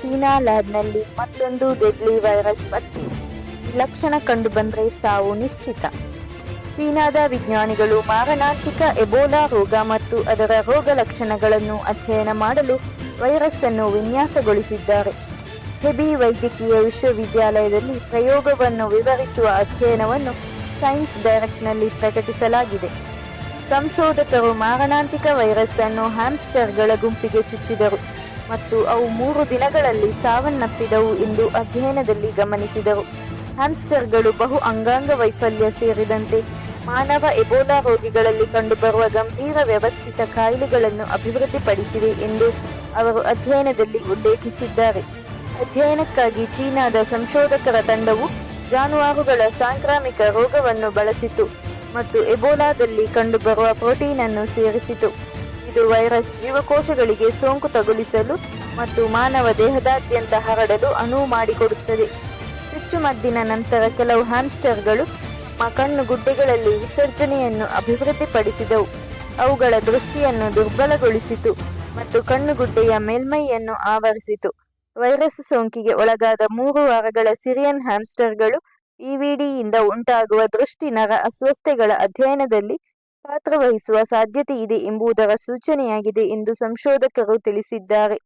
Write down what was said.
China ಲ್ಯಾಬ್ನಲ್ಲಿ ಮತ್ತೊಂದು deadly virus ಪತ್ತೆ. ಲಕ್ಷಣ ಕಂಡುಬಂದರೆ ಸಾವು ನಿಶ್ಚಿತ. ಚೀನಾದ ವಿಜ್ಞಾನಿಗಳು ಮಾರಣಾಂತಿಕ ಎಬೋಲಾ ರೋಗ ಮತ್ತು ಅದರ ರೋಗ ಲಕ್ಷಣಗಳನ್ನು ಅಧ್ಯಯನ ಮಾಡಲು ವೈರಸ್ ಅನ್ನು ವಿನ್ಯಾಸಗೊಳಿಸಿದ್ದಾರೆ. ಹೆಬಿ ವೈದ್ಯಕೀಯ ವಿಶ್ವವಿದ್ಯಾಲಯದಲ್ಲಿ ಪ್ರಯೋಗವನ್ನು ವಿವರಿಸುವ ಅಧ್ಯಯನವನ್ನು ಸೈನ್ಸ್ ಡೈರೆಕ್ಟ್ನಲ್ಲಿ ಪ್ರಕಟಿಸಲಾಗಿದೆ. ಸಂಶೋಧಕರು ಮಾರಣಾಂತಿಕ ವೈರಸ್ ಅನ್ನು ಹ್ಯಾಮ್ಸ್ಟರ್ಗಳ ಗುಂಪಿಗೆ ಚುಚ್ಚಿದರು ಮತ್ತು ಅವು 3 ದಿನಗಳಲ್ಲಿ ಸಾವನ್ನಪ್ಪಿದವು ಎಂದು ಅಧ್ಯಯನದಲ್ಲಿ ಗಮನಿಸಿದರು. ಹ್ಯಾಮ್ಸ್ಟರ್ಗಳು ಬಹು ಅಂಗಾಂಗ ವೈಫಲ್ಯ ಸೇರಿದಂತೆ ಮಾನವ ಎಬೋಲಾ ರೋಗಿಗಳಲ್ಲಿ ಕಂಡುಬರುವ ಗಂಭೀರ ವ್ಯವಸ್ಥಿತ ಕಾಯಿಲೆಗಳನ್ನು ಅಭಿವೃದ್ಧಿಪಡಿಸಿವೆ ಎಂದು ಅವರು ಅಧ್ಯಯನದಲ್ಲಿ ಉಲ್ಲೇಖಿಸಿದ್ದಾರೆ. ಅಧ್ಯಯನಕ್ಕಾಗಿ ಚೀನಾದ ಸಂಶೋಧಕರ ತಂಡವು ಜಾನುವಾರುಗಳ ಸಾಂಕ್ರಾಮಿಕ ರೋಗವನ್ನು ಬಳಸಿತು ಮತ್ತು ಎಬೋಲಾದಲ್ಲಿ ಕಂಡುಬರುವ ಪ್ರೋಟೀನ್ ಅನ್ನು ಸೇರಿಸಿತು. ಇದು ವೈರಸ್ ಜೀವಕೋಶಗಳಿಗೆ ಸೋಂಕು ತಗುಲಿಸಲು ಮತ್ತು ಮಾನವ ದೇಹದಾದ್ಯಂತ ಹರಡಲು ಅನುವು ಮಾಡಿಕೊಡುತ್ತದೆ. ಚುಚ್ಚುಮದ್ದಿನ ನಂತರ ಕೆಲವು ಹ್ಯಾಮ್ಸ್ಟರ್ಗಳು ತಮ್ಮ ಕಣ್ಣುಗುಡ್ಡೆಗಳಲ್ಲಿ ವಿಸರ್ಜನೆಯನ್ನು ಅಭಿವೃದ್ಧಿಪಡಿಸಿದವು. ಅವುಗಳ ದೃಷ್ಟಿಯನ್ನು ದುರ್ಬಲಗೊಳಿಸಿತು ಮತ್ತು ಕಣ್ಣುಗುಡ್ಡೆಯ ಮೇಲ್ಮೈಯನ್ನು ಆವರಿಸಿತು. ವೈರಸ್ ಸೋಂಕಿಗೆ ಒಳಗಾದ 3 ವಾರಗಳ ಸಿರಿಯನ್ ಹ್ಯಾಮ್ಸ್ಟರ್ಗಳು ಇವಿಡಿಯಿಂದ ಉಂಟಾಗುವ ದೃಷ್ಟಿ ನರ ಅಸ್ವಸ್ಥತೆಗಳ ಅಧ್ಯಯನದಲ್ಲಿ ಪಾತ್ರವಹಿಸುವ ಸಾಧ್ಯತೆಯಿದೆ ಎಂಬುದರ ಸೂಚನೆಯಾಗಿದೆ ಎಂದು ಸಂಶೋಧಕರು ತಿಳಿಸಿದ್ದಾರೆ.